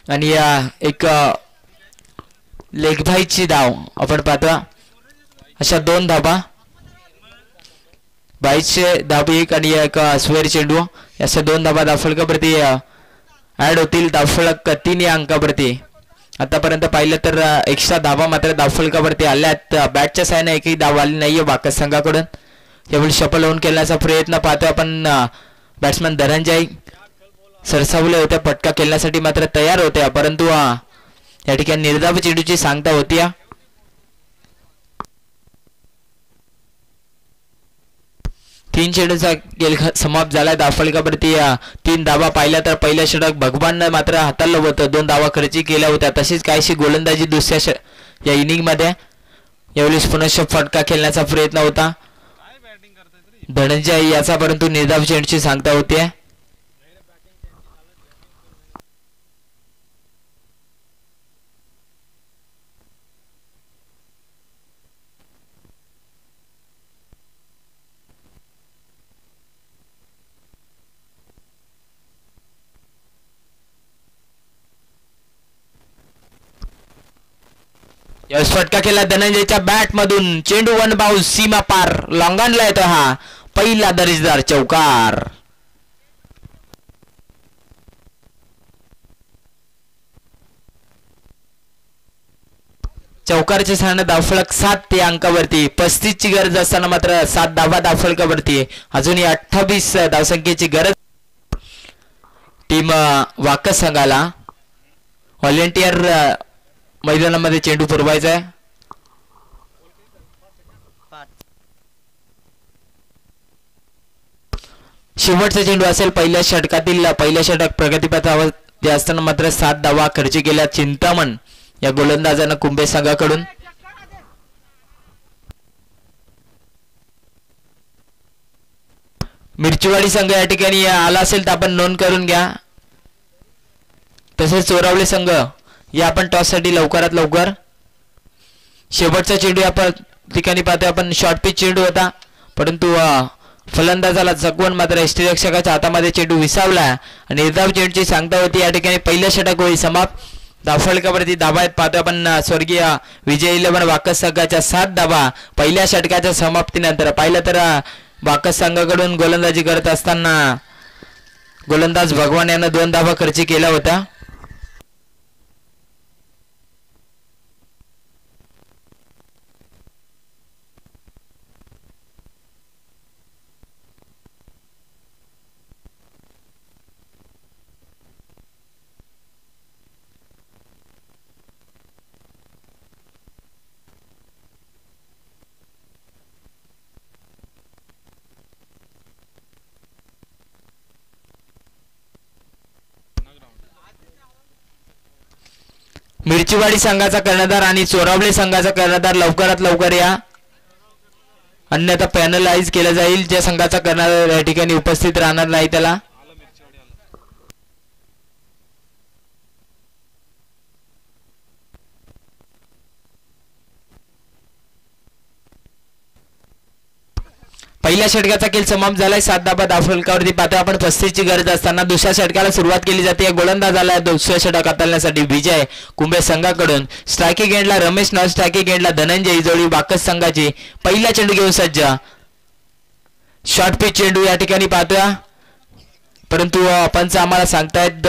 आणि एक लेगबाईची धाव आपण पाहतो. अशा 2 धाबा 22 धाब एक आणि एक स्वेअर चेंडू. अशा 2 धाबा धावफलकावरती ऍड होतील. धावफलक 3 या अंकावरती. आतापर्यंत पाहिलं तर एक्स्ट्रा धाबा मात्र धावफलकावरती आल्यात. बॅटच्या साहाय्याने एकही धाव आली नाहीये बाकस संघाकडून. यावेळी शफल होऊन खेळण्याचा प्रयत्न पाहतोय आपण. बॅट्समन धनंजय सरसावले होत्या फटका खेळण्यासाठी मात्र तयार होत्या परंतु या ठिकाणी निर्धाव चेंडूची सांगता होती. 3 चेंडूचा खेळ समाप्त झाला. धावफलकावरती 3 धावा पाहिल्या तर पहिल्या षटक भगवान मात्र हाताळलं होतं. 2 धावा खर्ची केल्या होत्या. तशीच काहीशी गोलंदाजी दुसऱ्या या इनिंग मध्ये. यावेळी पुनश्च फटका खेळण्याचा प्रयत्न होता काय बॅटिंग करतायत रे. धनंजय याचा परंतु निर्धाव चेंडूची सांगता होती. यावेळेस फटका केला धनंजयच्या बॅट मधून. चेंडू 1 बाउन्स सीमा पार लॉंगॉनला येतो. हा पहिला दर्जेदार चौकार. चौकारच्या सहाय्याने धावफलक 7 या अंकावरती. 35 ची गरज असताना मात्र 7 धावा धावफलकावरती. अजूनही 28 धावसंख्येची गरज टीम वाकस संघाला. व्हॉलेंटियर मैदानामध्ये चेंडू पुरवायचा आहे. शेवटचा चेंडू असेल पहिल्या षटकातील. पहिल्या षटक प्रगतीपथावर असताना मात्र 7 धावा खर्च केल्या चिंतामण या गोलंदाजानं कुंभे संघाकडून. मिरचीवाडी संघ या ठिकाणी आला असेल तर आपण नोंद करून घ्या. तसेच चोरावले संघ या आपण टॉस साठी लवकरात लवकर. शेवटचा चेंडू आपण ठिकाणी पाहतोय आपण. शॉर्ट पिच चेंडू होता परंतु फलंदाजाला जगवून मात्र यष्टीरक्षकाच्या हातामध्ये चेंडू विसावला आणि निर्धाव चेंडूची सांगता होती. या ठिकाणी पहिल्या षटक होईल समाप्त. धावफलकावरती धाबा आहेत पाहतोय आपण. स्वर्गीय विजय 11 वाकस संघाच्या 7 धाबा पहिल्या षटकाच्या समाप्तीनंतर. पाहिलं तर वाकस संघाकडून गोलंदाजी करत असताना गोलंदाज भगवान यानं 2 धावा खर्ची केल्या होत्या. मिरचीवाडी संघाचा कर्णधार आणि चोरावळे संघाचा कर्णधार लवकरात लवकर या, अन्यथा पॅनलाइज केलं जाईल. ज्या संघाचा कर्णधार या ठिकाणी उपस्थित राहणार नाही त्याला. आलं मिरचीवाडी आलं. पहिल्या षटकाचा खेळ समाप्त झालाय. 7 धाबा धावफलकावरती पाहतो आपण 35 ची गरज असताना दुसऱ्या षटकाला सुरुवात केली जाते. गोलंदाज आला दुसऱ्या षटक हाताळण्यासाठी विजय कुंभे संघाकडून. स्ट्रायकिंग एंडला रमेश, नॉन स्ट्रायकिंग एंडला धनंजय जोडी बाकस संघाची. पहिला चेंडू घेऊन सज्ज. शॉर्ट पिच चेंडू या ठिकाणी पाहतोय, परंतु पंच आम्हाला सांगतायत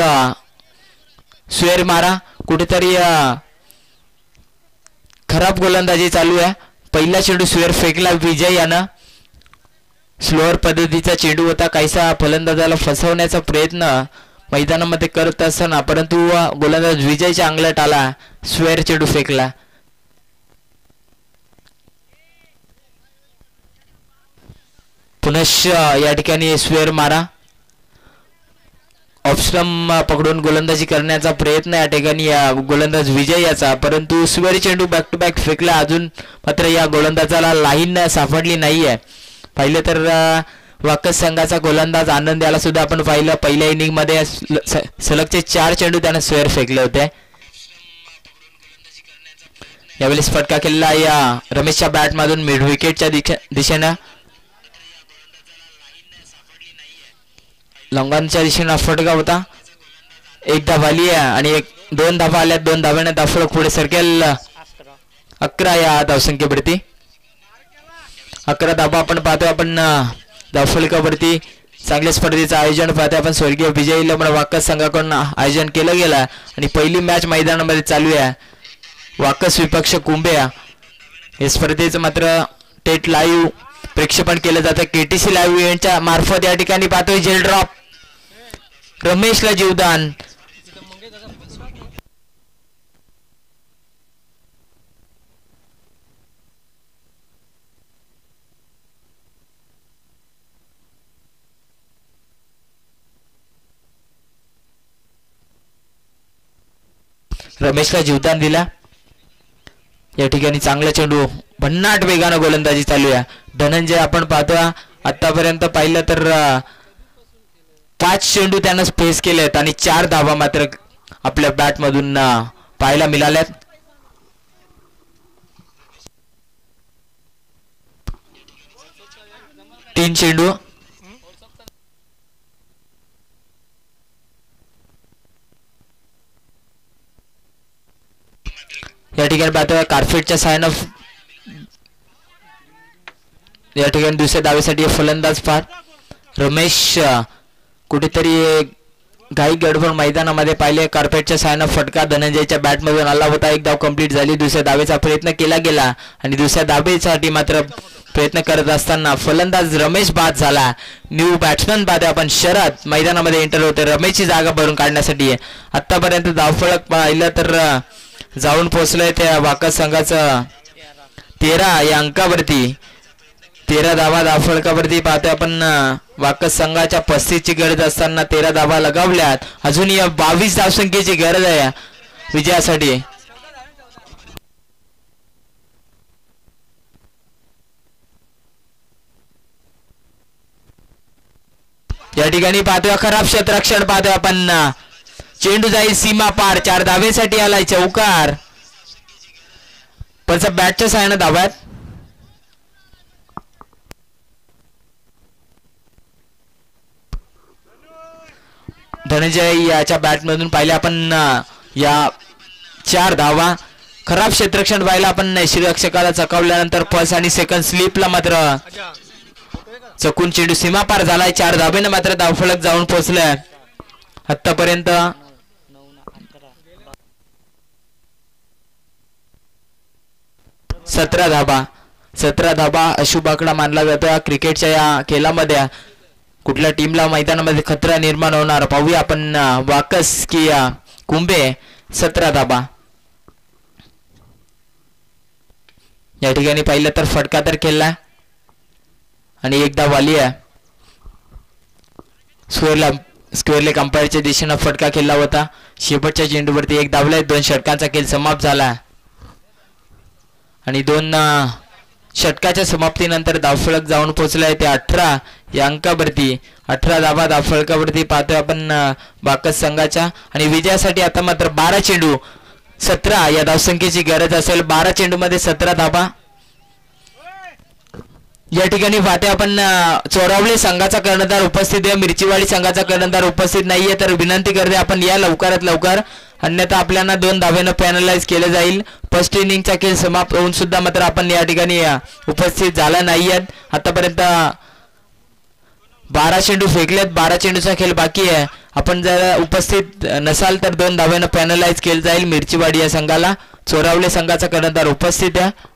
स्वेर मारा. कुठेतरी खराब गोलंदाजी चालू आहे. पहिला चेंडू स्वेर फेकला विजय यानं. स्लोअर पद्धतीचा चेंडू होता. काहीसा फलंदाजाला फसवण्याचा प्रयत्न मैदानामध्ये करत असताना, परंतु गोलंदाज विजयच्या अंगलट आला. स्वेर चेंडू फेकला. पुनश्च या ठिकाणी स्वेर मारा. ऑफस्टम पकडून गोलंदाजी करण्याचा प्रयत्न या ठिकाणी गोलंदाज विजय याचा, परंतु स्वेर चेंडू बॅक टू बॅक फेकला. अजून मात्र या गोलंदाजाला लाईन सापडली नाहीये. पाहिलं तर वाकस संघाचा गोलंदाज आनंद याला सुद्धा आपण पाहिलं पहिल्या इनिंग मध्ये सलगचे 4 चेंडू त्याने स्वेर फेकले होते. यावेळेस फटका केलेला या रमेशच्या बॅट मधून मिड विकेटच्या दिशेनं. लॉंगॉनच्या दिशेनं फटका होता. एक धाव आली आहे आणि 2 धावा आल्या. 2 धाव्याने धावफलक पुढे सरकेल. 11 या धावसंख्येवरती. 11 धावा आपण पाहतोय. आपण धावफलकावरती चांगल्या स्पर्धेचं आयोजन पाहतोय आपण. स्वर्गीय विजय लमण वाकस संघाकडून आयोजन केलं गेलं आणि पहिली मॅच मैदानामध्ये चालू आहे. वाकस विपक्ष कुंभे. हे स्पर्धेचं मात्र थेट लाईव्ह प्रेक्षेपण केलं जातं केटीसी लाईव्ह इव्हेंटच्या मार्फत. या ठिकाणी पाहतोय जेल ड्रॉप. रमेशला जीवदान. रमेशला जीवदान दिला. या ठिकाणी चांगला चेंडू भन्नाट वेगानं गोलंदाजी चालू आहे. धनंजय आपण पाहतोय आतापर्यंत पाहिलं तर 5 चेंडू त्यानं फेस केलेत आणि 4 धावा मात्र आपल्या बॅट मधून पाहायला मिळाल्यात. तीन चेंडू. या ठिकाणी पाहतोय कार्पेटच्या सायन ऑफ. या ठिकाणी दुसऱ्या धावेसाठी फलंदाज पार रमेश. कुठेतरी घाई गडबड मैदानामध्ये पाहिले. कार्पेटच्या सायन फटका धनंजयच्या बॅटमधून आला होता. 1 धाव कंप्लीट झाली. दुसऱ्या धावेचा प्रयत्न केला गेला आणि दुसऱ्या धावेसाठी मात्र प्रयत्न करत असताना फलंदाज रमेश बाद झाला. न्यू बॅट्समन बाद आपण शरद मैदानामध्ये एंटर होते रमेशची जागा भरून काढण्यासाठी. आतापर्यंत धावफलक पाहिलं तर जाऊन पोहोचलंय त्या वाकस संघाचं 13 या अंकावरती. 13 धावा धावफलकावरती पाहतोय आपण. वाकस संघाच्या 35 ची गरज असताना 13 धावा लगावल्यात. अजून या 22 धावसंख्येची गरज आहे विजयासाठी. या ठिकाणी पाहतोय खराब क्षेत्ररक्षण पाहतोय आपण. चेंडू जाईल सीमा पार. 4 धावेसाठी आलाय चौकार. पण बॅटच्या साहाय्याने धाव्यात. धनंजय याच्या बॅटमधून पाहिले आपण या 4 धावा. खराब क्षेत्ररक्षण पाहिलं आपण. श्रीरक्षकाला चकावल्यानंतर फर्स्ट आणि सेकंड स्लिपला मात्र चकून चेंडू सीमा पार झालाय. 4 धावेने मात्र धावफलक जाऊन पोहोचलाय. आतापर्यंत 17 धावा. 17 धावा अशुभ आकडा मानला जातो या क्रिकेटच्या या खेळामध्ये. कुठल्या टीमला मैदानामध्ये खतरा निर्माण होणार पाहूया आपण. वाकस की कुंभे. 17 धावा. या ठिकाणी पाहिलं तर फटका तर खेळला आणि 1 धाव आली आहे. स्क्वेअरले अंपायरच्या दिशेनं फटका खेळला होता. शेवटच्या चेंडूवरती एक धावलाय. 2 षटकांचा खेळ समाप्त झाला आणि 2 षटकाच्या समाप्तीनंतर धावफलक जाऊन पोहोचलाय ते 18 या अंकावरती. 18 धावा धावफलकावरती पाहतोय आपण बाकस संघाच्या. आणि विजयासाठी आता मात्र 12 चेंडू 17 या धावसंख्येची गरज असेल. 12 चेंडूमध्ये 17 धावा. या ठिकाणी पाहते आपण चोरावले संघाचा कर्णधार उपस्थित आहे, मिरचीवाडी संघाचा कर्णधार उपस्थित नाहीये. तर विनंती करते आपण या लवकरात लवकर, अन्यथा आपल्याला 2 धावेनं पॅनलाइज केलं जाईल. फर्स्ट इनिंगचा खेळ समाप्त होऊन सुद्धा मात्र आपण या ठिकाणी उपस्थित झाला नाहीयेत. आतापर्यंत 12 चेंडू फेकलेत, 12 चेंडूचा खेळ बाकी आहे. आपण जर उपस्थित नसाल तर 2 धावेनं पॅनलाइज केलं जाईल मिरचीवाडी या संघाला. चोरावले संघाचा कर्णधार उपस्थित आहे.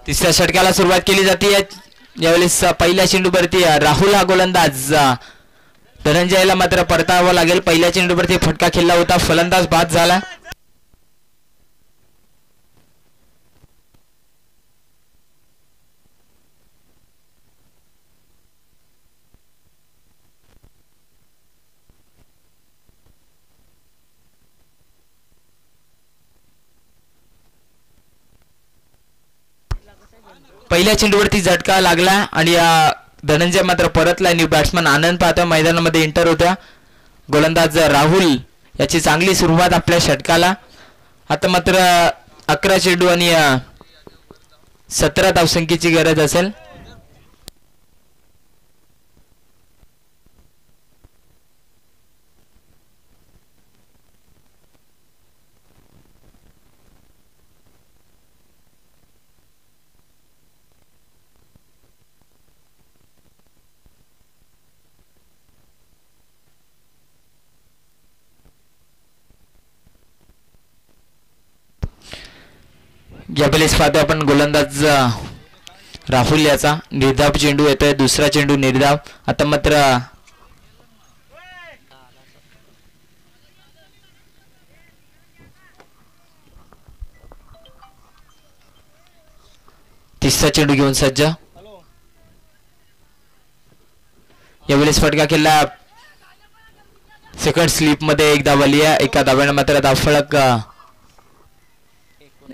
तिसऱ्या षटकाला सुरुवात केली जाते. यावेळेस पहिल्या चेंडूवरती राहुल हा गोलंदाज. धनंजयला मात्र परतावं लागेल. पहिल्या चेंडूवरती फटका खेळला होता, फलंदाज बाद झाला. पहिल्या चेंडूवरती झटका लागला आणि धनंजय मात्र परतला. न्यू बॅट्समन आनंद पाहता मैदानामध्ये एंटर होत्या. गोलंदाज राहुल याची चांगली सुरुवात आपल्या षटकाला. आता मात्र 11 चेंडू आणि 17 धावसंख्येची गरज असेल. यावेळेस पाहतो आपण गोलंदाज राहुल याचा निर्धाव चेंडू येतोय. दुसरा चेंडू निर्धाव. आता मात्र तिसरा चेंडू घेऊन सज्ज. यावेळेस फटका केला. सेकंड स्लिप मध्ये एक धाव आली आहे. एका धाव्याने मात्र धावफलक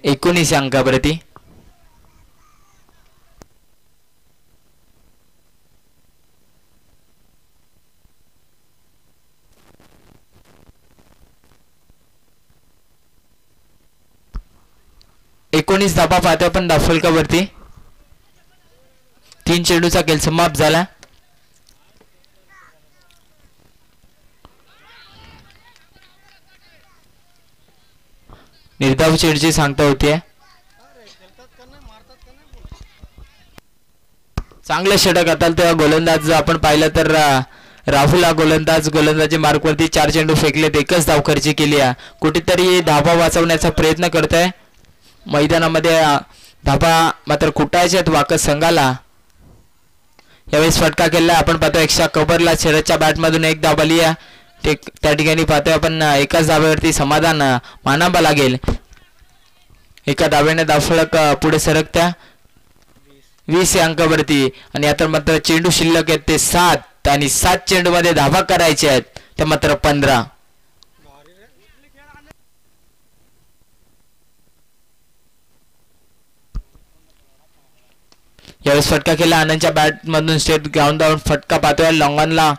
19 अंकावरती. एकोणीस धाबा पाहतोय आपण धावफलकावरती. 3 चेंडूचा खेळ समाप्त झाला. निर्धाव चेंडूची सांगता होतीये. चांगलं षटक आता तेव्हा गोलंदाज आपण पाहिलं तर राहुल हा गोलंदाजी मार्कवरती 4 चेंडू फेकलेत, एकच धाव खर्ची केली आहे. कुठेतरी धाबा वाचवण्याचा प्रयत्न करतोय. मैदानामध्ये धाबा मात्र कुटायचे आहेत वाकस संघाला. यावेळेस फटका केला आपण पाहतो. एक्स्ट्रा कव्हरला शरदच्या बॅटमधून एक धाव आली आहे. त्या ठिकाणी पाहतोय आपण एकाच धाब्यावरती समाधान मानावा लागेल. एका धाव्याने धावफलक पुढे सरकत्या 20 अंकावरती. आणि आता मात्र चेंडू शिल्लक आहेत ते 7 आणि 7 चेंडू मध्ये धावा करायचे आहेत ते मात्र 15. यावेळेस फटका केला आनंदच्या बॅट मधून स्टेट ग्राउंड धावून फटका पाहतोय. लॉंगॉनला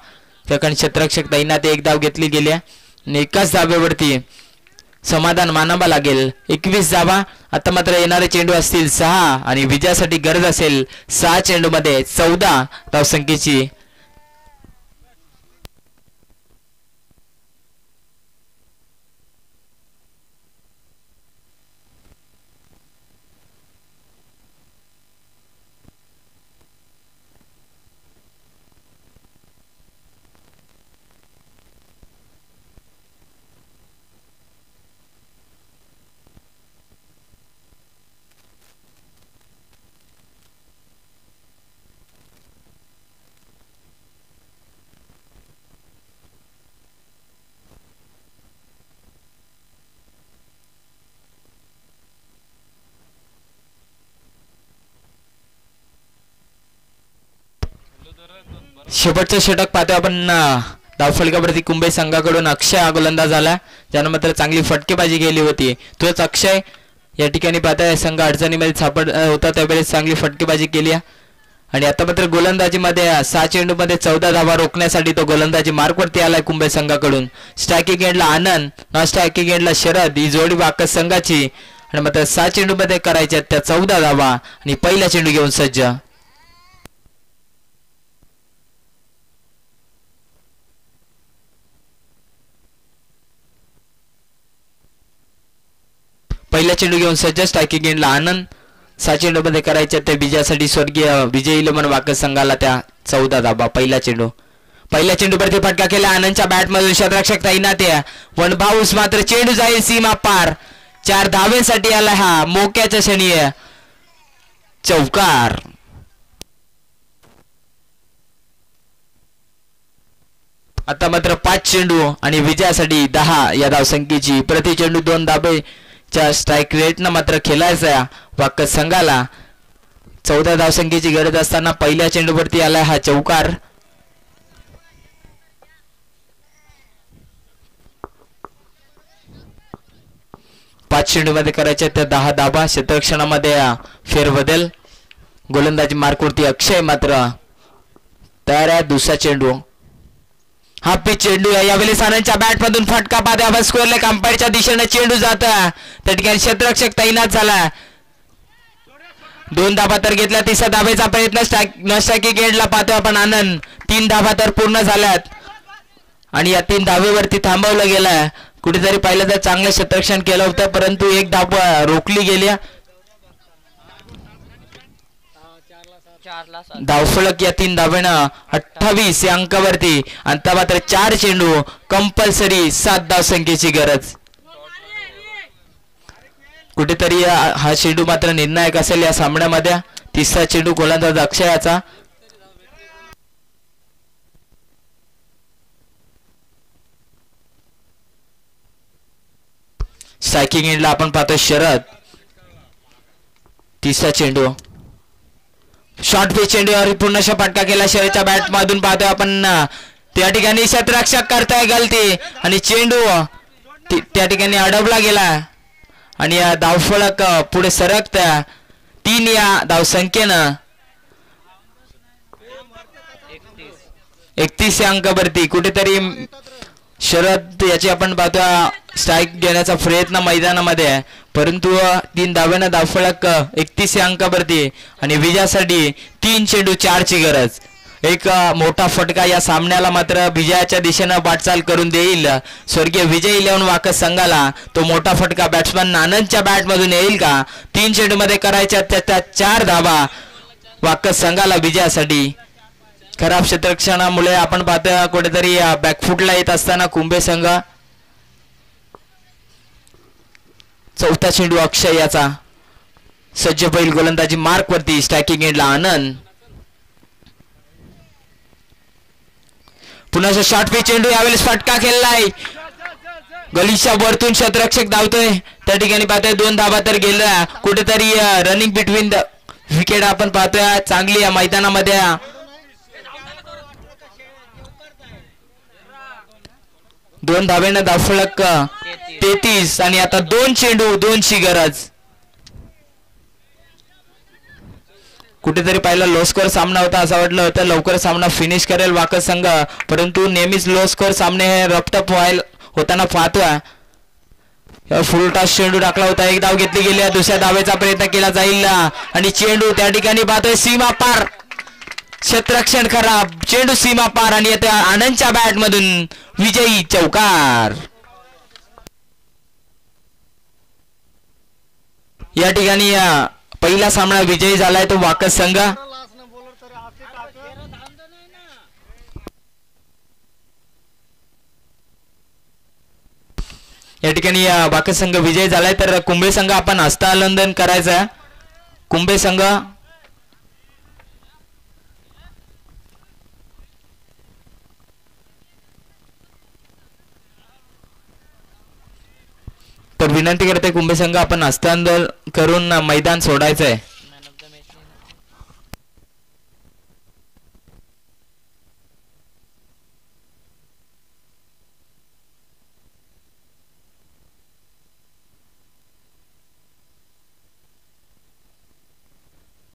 त्याकडे क्षेत्ररक्षक तैनात. एक धाव घेतली गेली आणि एकाच धाब्यावरती समाधान मानावा लागेल. 21 धावा. आता मात्र येणारे चेंडू असतील 6 आणि विजयासाठी गरज असेल 6 चेंडू मध्ये 14 धावसंख्येची. शेवटचं षटक पाहतो आपण धावफलकावरती कुंभे संघाकडून अक्षय हा गोलंदाज झाला, ज्यानं मात्र चांगली फटकेबाजी केली होती. तोच अक्षय या ठिकाणी पाहताय संघ अडचणीमध्ये सापड होता त्यावेळेस चांगली फटकेबाजी केली आणि आता मात्र गोलंदाजीमध्ये 6 चेंडूमध्ये 14 धावा रोखण्यासाठी तो गोलंदाजी मार्कवरती आलाय कुंभे संघाकडून. स्ट्रायकिंग एंडला आनंद, नॉन स्ट्रायकिंग एंडला शरद, ही जोडी बाकस संघाची आणि मात्र 6 चेंडूमध्ये करायच्या त्या 14 धावा आणि पहिला चेंडू घेऊन सज्ज. पहिला चेंडू घेऊन सज्ज. स्ट्रायकिंग एंडला आनंद, 6 चेंडूमध्ये करायच्या त्या विजयासाठी स्वर्गीय विजय इलेव्हन वाकस संघाला त्या 14 धाबा. पहिला चेंडूवरती फटका केला आनंदच्या बॅट मधून, क्षेत्ररक्षक तैनात आहे. वन बाउन्स मात्र चेंडू जाईल सीमा पार. 4 धावेसाठी आला हा मोक्याच्या क्षणी चौकार. आता मात्र 5 चेंडू आणि विजयासाठी 10 या धावसंख्येची प्रति चेंडू 2 धाबेच्या स्ट्राईक रेटनं मात्र खेळायचा वाकस संघाला. 14 धावसंख्येची गरज असताना पहिल्या चेंडूवरती आलाय हा चौकार. पाच चेंडूमध्ये करायच्या त्या 10 धाबा. क्षेत्ररक्षणामध्ये फेरबदल. गोलंदाजी मार्कवरती अक्षय मात्र तयार आहे. दुसरा चेंडू हा पिच चेंडू आहे. यावेळी आनंदच्या बॅट मधून फटका पाहते आपण स्क्वेअरला अंपायरच्या दिशेने चेंडू जात त्या ठिकाणी क्षेत्ररक्षक तैनात झाला. 2 धाबा तर घेतल्या. तिसऱ्या धाबेचा प्रयत्न स्ट्रायकिंग एंडला पाहतो आपण आनंद. 3 धाबा तर पूर्ण झाल्यात आणि या 3 धावेवरती थांबवलं गेलं. कुठेतरी पाहिलं तर चांगलं क्षेत्ररक्षण केलं होतं परंतु एक धाव रोखली गेली. धावफलक या 3 धावेनं 28 या अंकावरती. आता मात्र 4 चेंडू कंपल्सरी 7 धावसंख्येची गरज. कुठेतरी हा चेंडू मात्र निर्णायक असेल या सामन्यामध्ये. तिसरा चेंडू गोलंदाज अक्षयाचा. स्ट्रायकिंग एंडला आपण पाहतो शरद. तिसरा चेंडू शॉर्ट पिच चेंडूवर पूर्ण फटका केला शरदच्या बॅट मधून पाहतोय आपण. त्या ठिकाणी क्षेत्ररक्षक करताय गलती आणि चेंडू त्या ठिकाणी अडवला गेला आणि या धावफलक पुढे सरकत्या 3 या धावसंख्येनं 31 या अंकावरती. कुठेतरी शरद याची आपण पाहतो स्ट्राईक घेण्याचा प्रयत्न मैदानामध्ये आहे परंतु 3 धाव्यानं धावफलक 31 या अंकावरती आणि विजयासाठी 3 चेंडू 4 ची गरज. एक मोठा फटका या सामन्याला मात्र विजयाच्या दिशेनं वाटचाल करून देईल स्वर्गीय विजय इलेव्हन वाकस संघाला. तो मोठा फटका बॅट्समन आनंदच्या बॅट मधून येईल का? 3 चेंडूमध्ये करायच्या त्या 4 धावा वाकस संघाला विजयासाठी. खराब क्षेत्ररक्षणामुळे आपण पाहतो कुठेतरी बॅकफुटला येत असताना कुंभे संघ. चौथा चेंडू अक्षय याचा. सज्ज बैल गोलंदाजी मार्कवरती. स्ट्रायकिंग एंडला आनंद. पुन्हा शॉर्ट पिच चेंडू. यावेळेस फटका खेळलाय गलीच्या वरतून क्षेत्ररक्षक धावतोय त्या ठिकाणी पाहतोय 2 धावा तर गेल्या. कुठेतरी रनिंग बिटवीन द विकेट आपण पाहतोय चांगली या मैदानामध्ये. 2 धावेनं धावफलक 33 आणि आता 2 चेंडू 2 ची गरज. कुठेतरी पहिला लो स्कोर सामना होता असं वाटलं होतं लवकर सामना फिनिश करेल वाकस संघ परंतु नेहमीच लो स्कोर सामने हे रपटप व्हायला होताना पाहतोय. फुल टॉस चेंडू टाकला होता. 1 धाव घेतली गेली. दुसऱ्या धावेचा प्रयत्न केला जाईल आणि चेंडू त्या ठिकाणी पाहतोय सीमा पार. क्षेत्ररक्षण खराब. चेंडू सीमा पार आणि आता आनंदच्या बॅट मधून विजयी चौकार. या ठिकाणी पहिला सामना विजयी झालाय तो वाकस संघ. या ठिकाणी वाकस संघ विजयी झालाय तर कुंभे संघ आपण हस्तांदोलन करायचं. कुंभे संघ तर विनंती करते कुंभे संघ आपण हस्तांदोलन करून मैदान सोडायचंय.